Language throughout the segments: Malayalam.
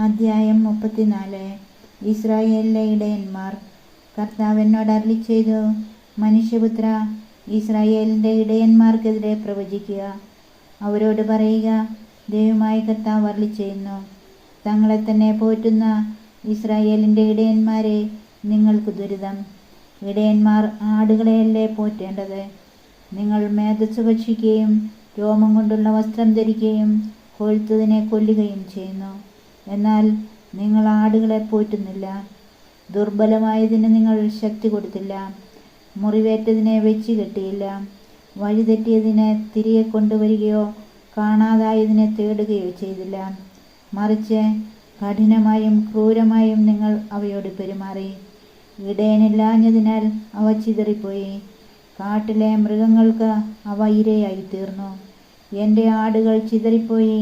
അധ്യായം 34. ഇസ്രായേലിലെ ഇടയന്മാർ. കർത്താവ് എന്നോട് അരുളിച്ചെയ്തു, മനുഷ്യപുത്ര, ഇസ്രായേലിൻ്റെ ഇടയന്മാർക്കെതിരെ പ്രവചിക്കുക. അവരോട് പറയുക, ദൈവമായ കർത്താവ് അരുളിച്ചെയ്യുന്നു, തങ്ങളെ തന്നെ പോറ്റുന്ന ഇസ്രായേലിൻ്റെ ഇടയന്മാരെ, നിങ്ങൾക്ക് ദുരിതം. ഇടയന്മാർ ആടുകളെയല്ലേ പോറ്റേണ്ടത്? നിങ്ങൾ മേധസ്സ് ഭക്ഷിക്കുകയും രോമം കൊണ്ടുള്ള വസ്ത്രം ധരിക്കുകയും കൊഴുത്തതിനെ കൊല്ലുകയും ചെയ്യുന്നു. എന്നാൽ നിങ്ങൾ ആടുകളെ പോറ്റുന്നില്ല. ദുർബലമായതിന് നിങ്ങൾ ശക്തി കൊടുത്തില്ല. മുറിവേറ്റതിനെ വെച്ച് കെട്ടിയില്ല. വഴിതെറ്റിയതിനെ തിരികെ കൊണ്ടുവരികയോ കാണാതായതിനെ തേടുകയോ ചെയ്തില്ല. മറിച്ച് കഠിനമായും ക്രൂരമായും നിങ്ങൾ അവയോട് പെരുമാറി. ഇടയനില്ലാഞ്ഞതിനാൽ അവ ചിതറിപ്പോയി. കാട്ടിലെ മൃഗങ്ങൾക്ക് അവ ഇരയായി തീർന്നു. എൻ്റെ ആടുകൾ ചിതറിപ്പോയി.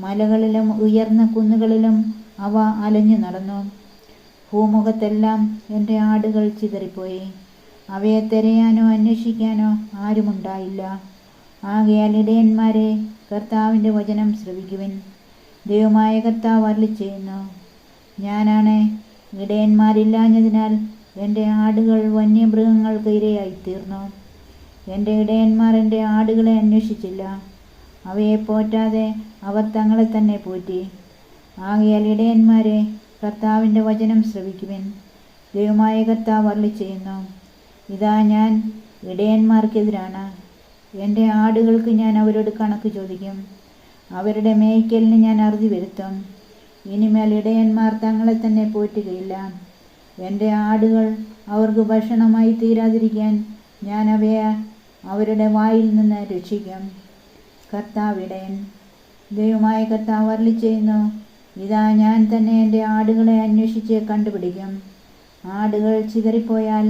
മലകളിലും ഉയർന്ന കുന്നുകളിലും അവ അലഞ്ഞു നടന്നു. ഭൂമുഖത്തെല്ലാം എൻ്റെ ആടുകൾ ചിതറിപ്പോയി. അവയെ തിരയാനോ അന്വേഷിക്കാനോ ആരുമുണ്ടായില്ല. ആകയാൽ ഇടയന്മാരെ, കർത്താവിൻ്റെ വചനം ശ്രവിക്കുവിൻ. ദൈവമായ കർത്താവ് അരുളിച്ചെയ്യുന്നു, ഞാനാണ്. ഇടയന്മാരില്ലാഞ്ഞതിനാൽ എൻ്റെ ആടുകൾ വന്യമൃഗങ്ങൾക്ക് ഇരയായിത്തീർന്നു. എൻ്റെ ഇടയന്മാർ എൻ്റെ ആടുകളെ അന്വേഷിച്ചില്ല. അവയെ പോറ്റാതെ അവർ തങ്ങളെ തന്നെ പോറ്റി. ആകയാൽ ഇടയന്മാരെ, കർത്താവിൻ്റെ വചനം ശ്രവിക്കുവിൻ. ദൈവമായ കർത്താവ് അരുളിച്ചെയ്യുന്നു, ഇതാ ഞാൻ ഇടയന്മാർക്കെതിരാണ്. എൻ്റെ ആടുകൾക്ക് ഞാൻ അവരോട് കണക്ക് ചോദിക്കും. അവരുടെ മേയ്ക്കലിന് ഞാൻ അറുതി വരുത്തും. ഇനിമേൽ ഇടയന്മാർ തങ്ങളെ തന്നെ പോറ്റുകയില്ല. എൻ്റെ ആടുകൾ അവർക്ക് ഭക്ഷണമായി തീരാതിരിക്കാൻ ഞാൻ അവയെ അവരുടെ വായിൽ നിന്ന് രക്ഷിക്കും. കർത്താവ് ഇടയൻ. ദൈവമായ കർത്താവ് അരുളിച്ചെയ്യുന്നു, ഇതാ ഞാൻ തന്നെ എൻ്റെ ആടുകളെ അന്വേഷിച്ച് കണ്ടുപിടിക്കും. ആടുകൾ ചിതറിപ്പോയാൽ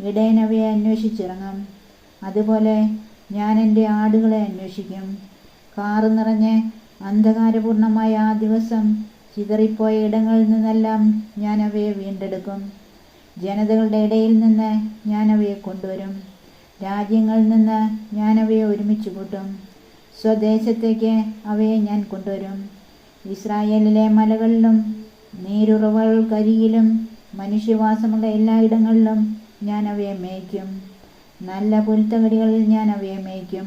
ഇടയൻ അവയെ അന്വേഷിച്ചിറങ്ങും. അതുപോലെ ഞാൻ എൻ്റെ ആടുകളെ അന്വേഷിക്കും. കാറ് നിറഞ്ഞ് അന്ധകാരപൂർണമായ ആ ദിവസം ചിതറിപ്പോയ ഇടങ്ങളിൽ നിന്നെല്ലാം ഞാൻ അവയെ വീണ്ടെടുക്കും. ജനതകളുടെ ഇടയിൽ നിന്ന് ഞാൻ അവയെ കൊണ്ടുവരും. രാജ്യങ്ങളിൽ നിന്ന് ഞാൻ അവയെ ഒരുമിച്ച് കൂട്ടും. സ്വദേശത്തേക്ക് അവയെ ഞാൻ കൊണ്ടുവരും. ഇസ്രായേലിലെ മലകളിലും നീരുറവകൾക്കരികിലും മനുഷ്യവാസമുള്ള എല്ലായിടങ്ങളിലും ഞാൻ അവയെ മേയ്ക്കും. നല്ല പുൽത്തകിടികളിൽ ഞാൻ അവയെ മേയ്ക്കും.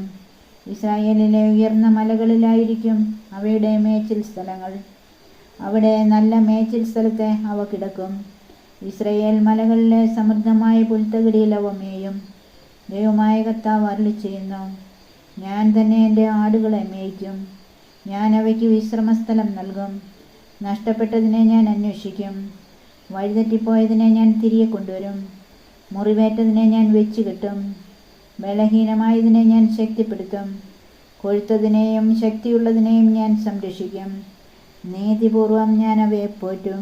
ഇസ്രായേലിലെ ഉയർന്ന മലകളിലായിരിക്കും അവയുടെ മേച്ചിൽ സ്ഥലങ്ങൾ. അവിടെ നല്ല മേച്ചിൽ സ്ഥലത്ത് അവ കിടക്കും. ഇസ്രായേൽ മലകളിലെ സമൃദ്ധമായ പുൽത്തകിടിയിൽ അവ മേയും. ദൈവമായ കർത്താവ് അരുളിച്ചെയ്യുന്നു, ഞാൻ തന്നെ എൻ്റെ ആടുകളെ മേയ്ക്കും. ഞാൻ അവയ്ക്ക് വിശ്രമസ്ഥലം നൽകും. നഷ്ടപ്പെട്ടതിനെ ഞാൻ അന്വേഷിക്കും. വഴിതെറ്റിപ്പോയതിനെ ഞാൻ തിരികെ കൊണ്ടുവരും. മുറിവേറ്റതിനെ ഞാൻ വെച്ച് കെട്ടും. ബലഹീനമായതിനെ ഞാൻ ശക്തിപ്പെടുത്തും. കൊഴുത്തതിനെയും ശക്തിയുള്ളതിനെയും ഞാൻ സംരക്ഷിക്കും. നീതിപൂർവം ഞാൻ അവയെ പോറ്റും.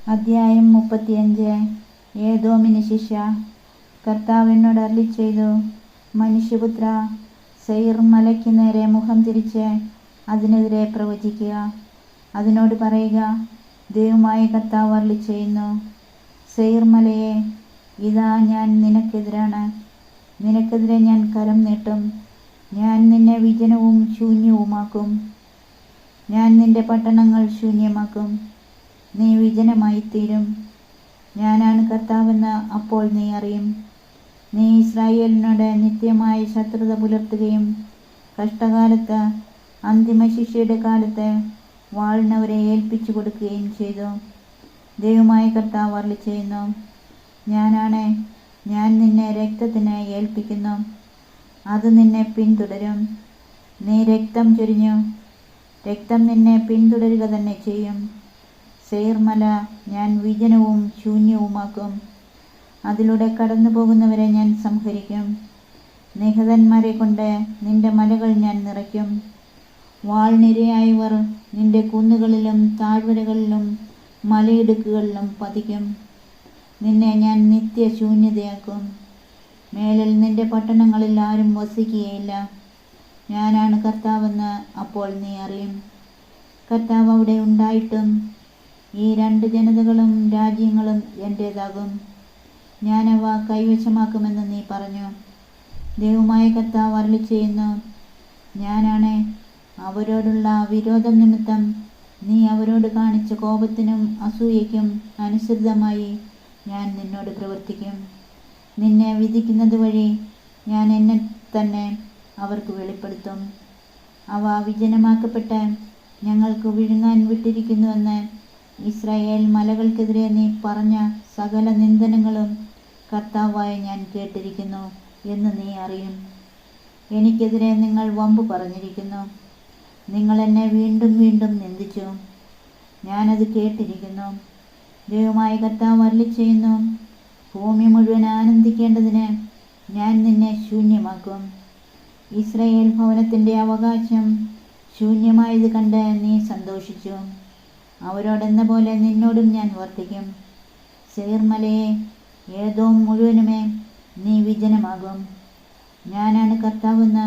അധ്യായം 35. ഏദോമിന് ശിക്ഷ. കർത്താവ് എന്നോട് അരുളിച്ചെയ്തു, മനുഷ്യപുത്ര, സെയിർ മലയ്ക്ക് നേരെ മുഖം തിരിച്ച് അതിനെതിരെ പ്രവചിക്കുക. അതിനോട് പറയുക, ദൈവമായ കർത്താവ് അരുളിച്ചെയ്യുന്നു, സെയിർ മലയെ, ഇതാ ഞാൻ നിനക്കെതിരാണ്. നിനക്കെതിരെ ഞാൻ കരം നീട്ടും. ഞാൻ നിന്നെ വിജനവും ശൂന്യവുമാക്കും. ഞാൻ നിന്റെ പട്ടണങ്ങൾ ശൂന്യമാക്കും. നീ വിജനമായിത്തീരും. ഞാനാണ് കർത്താവെന്ന് അപ്പോൾ നീ അറിയും. നീ ഇസ്രായേലിനോട് നിത്യമായ ശത്രുത പുലർത്തുകയും കഷ്ടകാലത്ത്, അന്തിമശിക്ഷയുടെ കാലത്ത് വാളിനവരെ ഏൽപ്പിച്ചു കൊടുക്കുകയും ചെയ്തു. ദൈവമായ കർത്താവ് അരുളിച്ചെയ്യുന്നു, ഞാനാണ്. ഞാൻ നിന്നെ രക്തത്തിന് ഏൽപ്പിക്കുന്നു. അത് നിന്നെ പിന്തുടരും. നീ രക്തം ചൊരിഞ്ഞു. രക്തം നിന്നെ പിന്തുടരുക തന്നെ ചെയ്യും. സെയിർ മല ഞാൻ വിജനവും ശൂന്യവുമാക്കും. അതിലൂടെ കടന്നു പോകുന്നവരെ ഞാൻ സംഹരിക്കും. നിഹതന്മാരെ കൊണ്ട് നിന്റെ മലകൾ ഞാൻ നിറയ്ക്കും. വാൾനിരയായവർ നിന്റെ കുന്നുകളിലും താഴ്വരകളിലും മലയിടുക്കുകളിലും പതിക്കും. നിന്നെ ഞാൻ നിത്യശൂന്യതയാക്കും. മേലിൽ നിന്റെ പട്ടണങ്ങളിൽ ആരും വസിക്കുകയില്ല. ഞാനാണ് കർത്താവെന്ന് അപ്പോൾ നീ അറിയും. കർത്താവ് അവിടെ ഉണ്ടായിട്ടും ഈ 2 ജനതകളും രാജ്യങ്ങളും എൻ്റേതാകും. ഞാനവ കൈവശമാക്കുമെന്ന് നീ പറഞ്ഞു. ദൈവമായ കർത്താവ് അരുളിച്ചെയ്യുന്നു, ഞാനാണ്. അവരോടുള്ള വിരോധം നിമിത്തം നീ അവരോട് കാണിച്ച കോപത്തിനും അസൂയയ്ക്കും അനുസൃതമായി ഞാൻ നിന്നോട് പ്രവർത്തിക്കും. നിന്നെ വിധിക്കുന്നത് വഴി ഞാൻ എന്നെ തന്നെ അവർക്ക് വെളിപ്പെടുത്തും. അവ വിജനമാക്കപ്പെട്ട് ഞങ്ങൾക്ക് വിഴുങ്ങാൻ വിട്ടിരിക്കുന്നുവെന്ന് ഇസ്രായേൽ മലകൾക്കെതിരെ നീ പറഞ്ഞ സകല നിന്ദനങ്ങളും കർത്താവായ ഞാൻ കേട്ടിരിക്കുന്നു എന്ന് നീ അറിയും. എനിക്കെതിരെ നിങ്ങൾ വമ്പ് പറഞ്ഞിരിക്കുന്നു. നിങ്ങൾ എന്നെ വീണ്ടും വീണ്ടും നിന്ദിച്ചു. ഞാനത് കേട്ടിരിക്കുന്നു. ദൈവമായ കർത്താവ് അരുളിച്ചെയ്യുന്നു, ഭൂമി മുഴുവൻ ആനന്ദിക്കേണ്ടതിന് ഞാൻ നിന്നെ ശൂന്യമാക്കും. ഇസ്രായേൽ ഭവനത്തിൻ്റെ അവകാശം ശൂന്യമായത് കണ്ട് നീ സന്തോഷിച്ചു. അവരോടെന്ന പോലെ നിന്നോടും ഞാൻ വർത്തിക്കും. സെയിർ മലയെ, ഏദോം മുഴുവനുമേ, നീ വിജനമാകും. ഞാനാണ് കർത്താവെന്ന്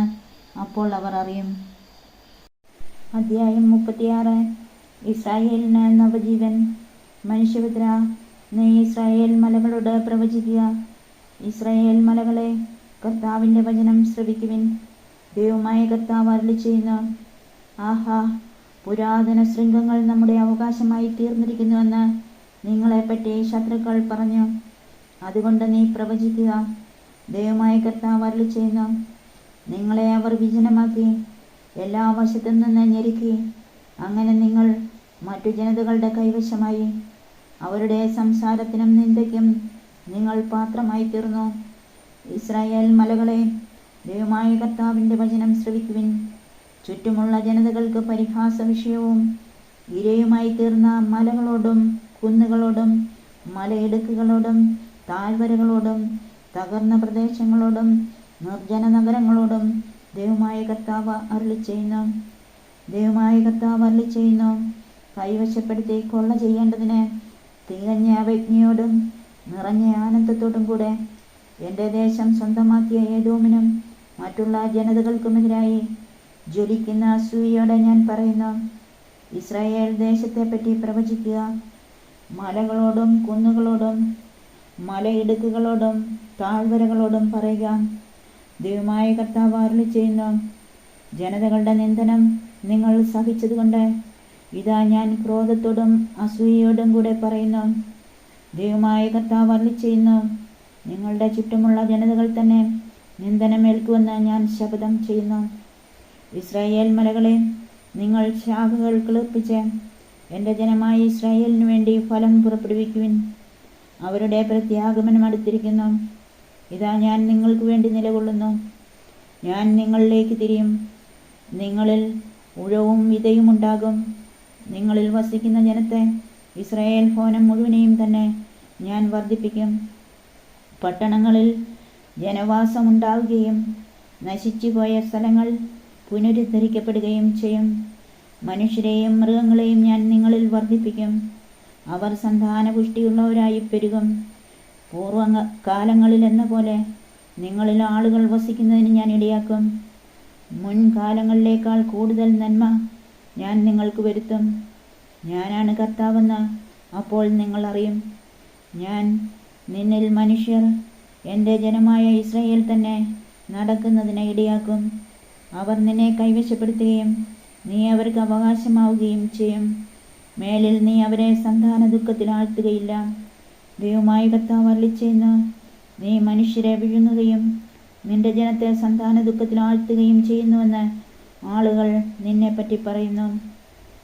അപ്പോൾ അവർ അറിയും. അധ്യായം 36. ഇസ്രായേലിന് നവജീവൻ. മനുഷ്യപുത്ര, നീ ഇസ്രായേൽ മലകളോട് പ്രവചിക്കുക. ഇസ്രായേൽ മലകളെ, കർത്താവിൻ്റെ വചനം ശ്രവിക്കുവിൻ. ദൈവമായ കർത്താവ് അരുളിച്ചെയ്യുന്നു, ആഹാ, പുരാതന ശൃംഗങ്ങൾ നമ്മുടെ അവകാശമായി തീർന്നിരിക്കുന്നുവെന്ന് നിങ്ങളെപ്പറ്റി ശത്രുക്കൾ പറഞ്ഞു. അതുകൊണ്ട് നീ പ്രവചിക്കുക. ദൈവമായ കർത്താവ് അരുളിച്ചെയ്യുന്നു, നിങ്ങളെ അവർ വിജനമാക്കി എല്ലാ വശത്തു നിന്ന് ഞെരുക്കി. അങ്ങനെ നിങ്ങൾ മറ്റു ജനതകളുടെ കൈവശമായി. അവരുടെ സംസാരത്തിനും നിന്ദയ്ക്കും നിങ്ങൾ പാത്രമായി തീർന്നു. ഇസ്രായേൽ മലകളെ, ദൈവമായ കർത്താവിൻ്റെ വചനം ശ്രവിക്കുവിൻ. ചുറ്റുമുള്ള ജനതകൾക്ക് പരിഹാസ വിഷയവും ഇരയുമായി തീർന്ന മലകളോടും കുന്നുകളോടും മലയിടുക്കുകളോടും താഴ്വരകളോടും തകർന്ന പ്രദേശങ്ങളോടും നിർജ്ജന നഗരങ്ങളോടും ദൈവമായ കർത്താവ് അരുളിച്ചെയ്യുന്നു. ദൈവമായ കർത്താവ് അരുളിച്ചെയ്യുന്നു, കൈവശപ്പെടുത്തി കൊള്ള ചെയ്യേണ്ടതിന് തികഞ്ഞ അവജ്ഞയോടും നിറഞ്ഞ ആനന്ദത്തോടും കൂടെ എൻ്റെ ദേശം സ്വന്തമാക്കിയ ഏദോമിനും മറ്റുള്ള ജനതകൾക്കുമെതിരായി ജ്വലിക്കുന്ന അസൂയയോടെ ഞാൻ പറയുന്നു, ഇസ്രായേൽ ദേശത്തെപ്പറ്റി പ്രവചിക്കുക. മലകളോടും കുന്നുകളോടും മലയിടുക്കുകളോടും താഴ്വരകളോടും പറയുക, ദൈവമായ കർത്താവ് അരുളിച്ചെയ്യുന്നു, ജനതകളുടെ നിന്ദനം നിങ്ങൾ സഹിച്ചതുകൊണ്ട് ഇതാ ഞാൻ ക്രോധത്തോടും അസൂയയോടും കൂടെ പറയുന്നു. ദൈവമായ കർത്താവ് അരുളിച്ചെയ്യുന്നു, നിങ്ങളുടെ ചുറ്റുമുള്ള ജനതകൾ തന്നെ നിന്ദനമേൽക്കുമെന്ന് ഞാൻ ശപഥം ചെയ്യുന്നു. ഇസ്രായേൽ മലകളെ, നിങ്ങൾ ശാഖകൾ കിളിർപ്പിച്ച് എൻ്റെ ജനമായ ഇസ്രായേലിനു വേണ്ടി ഫലം പുറപ്പെടുവിക്കുവിൻ. അവരുടെ പ്രത്യാഗമനം അടുത്തിരിക്കുന്നു. ഇതാ ഞാൻ നിങ്ങൾക്ക് വേണ്ടി നിലകൊള്ളുന്നു. ഞാൻ നിങ്ങളിലേക്ക് തിരിയും. നിങ്ങളിൽ ഉഴവും വിതയും ഉണ്ടാകും. നിങ്ങളിൽ വസിക്കുന്ന ജനത്തെ, ഇസ്രായേൽ ഭവനം മുഴുവനെയും തന്നെ ഞാൻ വർദ്ധിപ്പിക്കും. പട്ടണങ്ങളിൽ ജനവാസമുണ്ടാവുകയും നശിച്ചുപോയ സ്ഥലങ്ങൾ പുനരുദ്ധരിക്കപ്പെടുകയും ചെയ്യും. മനുഷ്യരെയും മൃഗങ്ങളെയും ഞാൻ നിങ്ങളിൽ വർദ്ധിപ്പിക്കും. അവർ സന്താനപുഷ്ടിയുള്ളവരായി പെരുകും. പൂർവ്വകാലങ്ങളിലെന്ന പോലെ നിങ്ങളിൽ ആളുകൾ വസിക്കുന്നതിന് ഞാൻ ഇടയാക്കും. മുൻകാലങ്ങളിലേക്കാൾ കൂടുതൽ നന്മ ഞാൻ നിങ്ങൾക്ക് വരുത്തും. ഞാനാണ് കർത്താവെന്ന് അപ്പോൾ നിങ്ങൾ അറിയും. ഞാൻ നിന്നിൽ മനുഷ്യർ എൻ്റെ ജനമായ ഇസ്രായേൽ തന്നെ നടക്കുന്നതിന് ഇടയാക്കും. അവർ നിന്നെ കൈവശപ്പെടുത്തുകയും നീ അവർക്ക് അവകാശമാവുകയും ചെയ്യും. മേലിൽ നീ അവരെ സന്താന ദുഃഖത്തിൽ ആഴ്ത്തുകയില്ല. ദൈവമായ കർത്താവ് അരുളിച്ചെയ്യുന്നു, നീ മനുഷ്യരെ വിഴുങ്ങുകയും നിന്റെ ജനത്തെ സന്താന ദുഃഖത്തിൽ ആഴ്ത്തുകയും ചെയ്യുന്നുവെന്ന് ആളുകൾ നിന്നെപ്പറ്റി പറയുന്നു.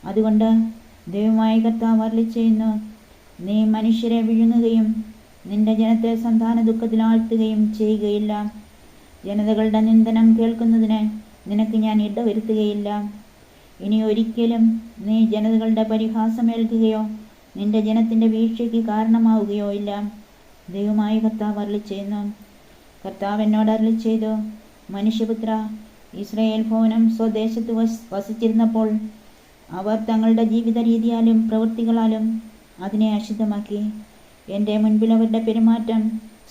അതുകൊണ്ട് ദൈവമായ കർത്താവ് അരുളിച്ചെയ്യുന്നു, നീ മനുഷ്യരെ വിഴുങ്ങുകയും നിന്റെ ജനത്തെ സന്താന ദുഃഖത്തിൽ ആഴ്ത്തുകയും ചെയ്യുകയില്ല. ജനതകളുടെ നിന്ദനം കേൾക്കുന്നതിന് നിനക്ക് ഞാൻ ഇടവരുത്തുകയില്ല. ഇനി ഒരിക്കലും നീ ജനതകളുടെ പരിഹാസമേൽക്കുകയോ നിന്റെ ജനത്തിൻ്റെ വീഴ്ചയ്ക്ക് കാരണമാവുകയോ ഇല്ല. ദൈവമായ കർത്താവ് അരുളിച്ചെയ്യുന്നു. കർത്താവ് എന്നോട് അരുളിച്ചെയ്തു, മനുഷ്യപുത്ര, ഇസ്രായേൽ ഭവനം സ്വദേശത്ത് വസിച്ചിരുന്നപ്പോൾ അവർ തങ്ങളുടെ ജീവിത രീതിയാലും പ്രവൃത്തികളാലും അതിനെ അശുദ്ധമാക്കി. എൻ്റെ മുൻപിൽ അവരുടെ പെരുമാറ്റം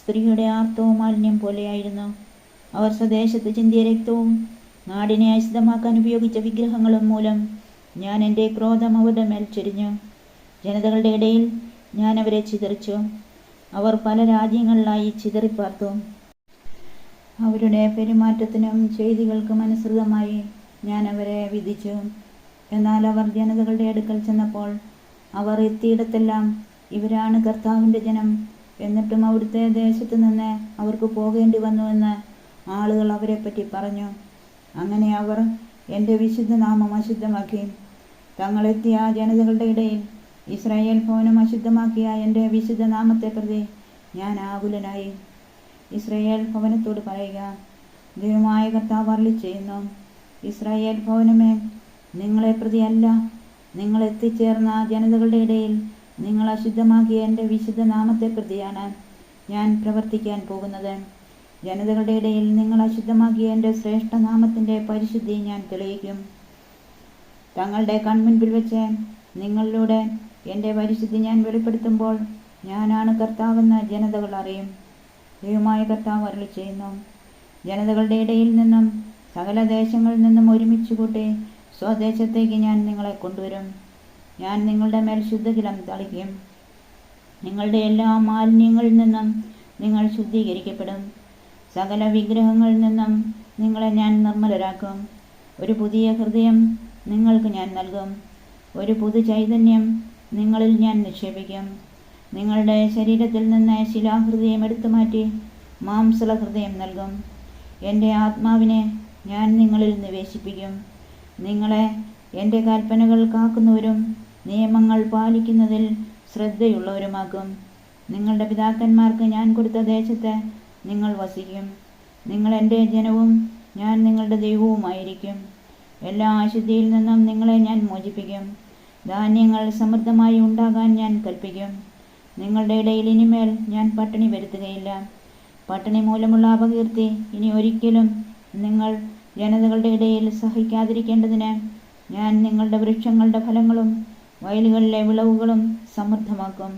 സ്ത്രീയുടെ ആർത്തവ മാലിന്യം പോലെയായിരുന്നു. അവർ സ്വദേശത്ത് ചിന്തിയ രക്തവും നാടിനെ അശുദ്ധമാക്കാൻ ഉപയോഗിച്ച വിഗ്രഹങ്ങളും മൂലം ഞാൻ എൻ്റെ ക്രോധം അവരുടെ മേൽ ചൊരിഞ്ഞു. ജനതകളുടെ ഇടയിൽ ഞാൻ അവരെ ചിതറിച്ചു. അവർ പല രാജ്യങ്ങളിലായി ചിതറിപ്പാർത്തു. അവരുടെ പെരുമാറ്റത്തിനും ചെയ്തികൾക്കും അനുസൃതമായി ഞാൻ അവരെ വിധിച്ചു. എന്നാൽ അവർ ജനതകളുടെ അടുക്കൽ ചെന്നപ്പോൾ അവർ എത്തിയിടത്തെല്ലാം ഇവരാണ് കർത്താവിൻ്റെ ജനം, എന്നിട്ടും അവിടുത്തെ ദേശത്തു നിന്ന് അവർക്ക് പോകേണ്ടി വന്നുവെന്ന് ആളുകൾ അവരെപ്പറ്റി പറഞ്ഞു. അങ്ങനെ അവർ എൻ്റെ വിശുദ്ധ നാമം അശുദ്ധമാക്കി. തങ്ങളെത്തിയ ജനതകളുടെ ഇടയിൽ ഇസ്രായേൽ ഭവനം അശുദ്ധമാക്കിയ എൻ്റെ വിശുദ്ധ നാമത്തെ പ്രതി ഞാൻ ആകുലനായി. ഇസ്രായേൽ ഭവനത്തോട് പറയുക, ദൈവമായ കർത്താവ് അരുളിച്ചെയ്യുന്നു, ഇസ്രായേൽ ഭവനമേ, നിങ്ങളെ പ്രതിയല്ല, നിങ്ങൾ എത്തിച്ചേർന്ന ജനതകളുടെ ഇടയിൽ നിങ്ങൾ അശുദ്ധമാക്കിയ എൻ്റെ വിശുദ്ധ നാമത്തെ പ്രതിയാണ് ഞാൻ പ്രവർത്തിക്കാൻ പോകുന്നത്. ജനതകളുടെ ഇടയിൽ നിങ്ങൾ അശുദ്ധമാക്കിയ എൻ്റെ ശ്രേഷ്ഠ നാമത്തിൻ്റെ പരിശുദ്ധി ഞാൻ തെളിയിക്കും. തങ്ങളുടെ കൺമുൻപിൽ വെച്ച് നിങ്ങളിലൂടെ എൻ്റെ പരിശുദ്ധി ഞാൻ വെളിപ്പെടുത്തുമ്പോൾ ഞാനാണ് കർത്താവെന്ന് ജനതകൾ അറിയും. ദൈവമായ കർത്താവ് അരുളിച്ചെയ്യുന്നു, ജനതകളുടെ ഇടയിൽ നിന്നും സകല ദേശങ്ങളിൽ നിന്നും ഒരുമിച്ച് കൂട്ടി സ്വദേശത്തേക്ക് ഞാൻ നിങ്ങളെ കൊണ്ടുവരും. ഞാൻ നിങ്ങളുടെ മേൽ ശുദ്ധജലം തളിക്കും. നിങ്ങളുടെ എല്ലാ മാലിന്യങ്ങളിൽ നിന്നും നിങ്ങൾ ശുദ്ധീകരിക്കപ്പെടും. സകല വിഗ്രഹങ്ങളിൽ നിന്നും നിങ്ങളെ ഞാൻ നിർമ്മലരാക്കും. ഒരു പുതിയ ഹൃദയം നിങ്ങൾക്ക് ഞാൻ നൽകും. ഒരു പുതു ചൈതന്യം നിങ്ങളിൽ ഞാൻ നിക്ഷേപിക്കും. നിങ്ങളുടെ ശരീരത്തിൽ നിന്ന് ശിലാഹൃദയം എടുത്തു മാറ്റി മാംസള ഹൃദയം നൽകും. എൻ്റെ ആത്മാവിനെ ഞാൻ നിങ്ങളിൽ നിവേശിപ്പിക്കും. നിങ്ങളെ എൻ്റെ കൽപ്പനകൾ കാക്കുന്നവരും നിയമങ്ങൾ പാലിക്കുന്നതിൽ ശ്രദ്ധയുള്ളവരുമാക്കും. നിങ്ങളുടെ പിതാക്കന്മാർക്ക് ഞാൻ കൊടുത്ത ദേശത്ത് നിങ്ങൾ വസിക്കും. നിങ്ങൾ എൻ്റെ ജനവും ഞാൻ നിങ്ങളുടെ ദൈവവുമായിരിക്കും. എല്ലാ അശുദ്ധിയിൽ നിന്നും നിങ്ങളെ ഞാൻ മോചിപ്പിക്കും. ധാന്യങ്ങൾ സമൃദ്ധമായി ഉണ്ടാകാൻ ഞാൻ കൽപ്പിക്കും. നിങ്ങളുടെ ഇടയിൽ ഇനിമേൽ ഞാൻ പട്ടിണി വരുത്തുകയില്ല. പട്ടിണി മൂലമുള്ള അപകീർത്തി ഇനി ഒരിക്കലും നിങ്ങൾ ജനതകളുടെ ഇടയിൽ സഹിക്കാതിരിക്കേണ്ടതിന് ഞാൻ നിങ്ങളുടെ വൃക്ഷങ്ങളുടെ ഫലങ്ങളും വയലുകളിലെ വിളവുകളും സമൃദ്ധമാക്കും.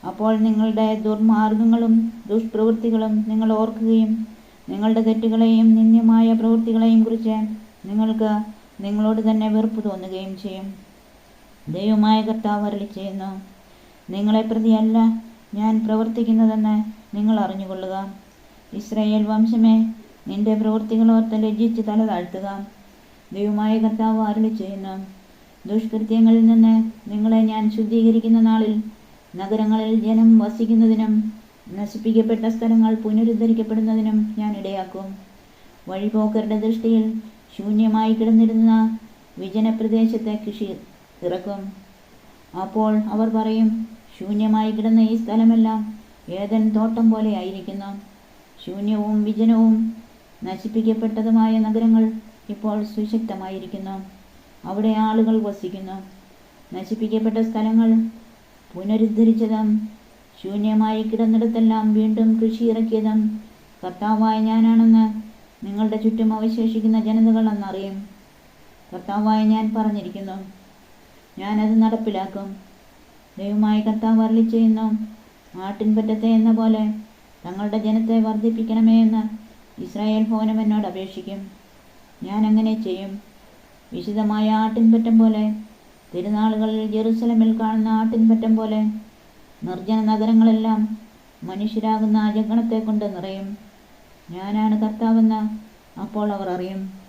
അപ്പോൾ നിങ്ങളുടെ ദുർമാർഗങ്ങളും ദുഷ്പ്രവൃത്തികളും നിങ്ങൾ ഓർക്കുകയും നിങ്ങളുടെ തെറ്റുകളെയും നിന്ദ്യമായ പ്രവൃത്തികളെയും കുറിച്ച് നിങ്ങൾക്ക് നിങ്ങളോട് തന്നെ വെറുപ്പ് തോന്നുകയും ചെയ്യും. ദൈവമായ കർത്താവ് അരുളിച്ചെയ്യുന്നു, നിങ്ങളെ പ്രതിയല്ല ഞാൻ പ്രവർത്തിക്കുന്നതെന്ന് നിങ്ങൾ അറിഞ്ഞുകൊള്ളുക. ഇസ്രായേൽ വംശമേ, നിന്റെ പ്രവൃത്തികളോർത്ത് ലജ്ജിച്ച് തല താഴ്ത്തുക. ദൈവമായ കർത്താവ് അരുളിച്ചെയ്യുന്നു, ദുഷ്കൃത്യങ്ങളിൽ നിന്ന് നിങ്ങളെ ഞാൻ ശുദ്ധീകരിക്കുന്ന നാളിൽ നഗരങ്ങളിൽ ജനം വസിക്കുന്നതിനും നശിപ്പിക്കപ്പെട്ട സ്ഥലങ്ങൾ പുനരുദ്ധരിക്കപ്പെടുന്നതിനും ഞാൻ ഇടയാക്കും. വഴിപോക്കരുടെ ദൃഷ്ടിയിൽ ശൂന്യമായി കിടന്നിരുന്ന വിജനപ്രദേശത്തെ കൃഷി ഇറക്കും. അപ്പോൾ അവർ പറയും, ശൂന്യമായി കിടന്ന ഈ സ്ഥലമെല്ലാം ഏദൻ തോട്ടം പോലെ ആയിരിക്കുന്നു. ശൂന്യവും വിജനവും നശിപ്പിക്കപ്പെട്ടതുമായ നഗരങ്ങൾ ഇപ്പോൾ സുശക്തമായിരിക്കുന്നു. അവിടെ ആളുകൾ വസിക്കുന്നു. നശിപ്പിക്കപ്പെട്ട സ്ഥലങ്ങൾ പുനരുദ്ധരിച്ചതും ശൂന്യമായി കിടന്നിടത്തെല്ലാം വീണ്ടും കൃഷി ഇറക്കിയതും കർത്താവായ ഞാനാണെന്ന് നിങ്ങളുടെ ചുറ്റും അവശേഷിക്കുന്ന ജനതകൾ അന്നറിയും. കർത്താവായ ഞാൻ പറഞ്ഞിരിക്കുന്നു, ഞാനത് നടപ്പിലാക്കും. ദൈവമായ കർത്താവ് അരുളിച്ചെയ്യുന്നു, ആട്ടിൻപറ്റത്തെ എന്ന പോലെ തങ്ങളുടെ ജനത്തെ വർദ്ധിപ്പിക്കണമേ എന്ന് ഇസ്രായേൽ ഭവനം എന്നോട് അപേക്ഷിക്കും. ഞാൻ അങ്ങനെ ചെയ്യും. വിശുദ്ധമായ ആട്ടിൻപറ്റം പോലെ, തിരുനാളുകളിൽ ജെറുസലമിൽ കാണുന്ന ആട്ടിൻപറ്റം പോലെ നിർജ്ജന നഗരങ്ങളെല്ലാം മനുഷ്യരാകുന്ന അജഗണത്തെ കൊണ്ട് നിറയും. ഞാനാണ് കർത്താവെന്ന് അപ്പോൾ അവർ അറിയും.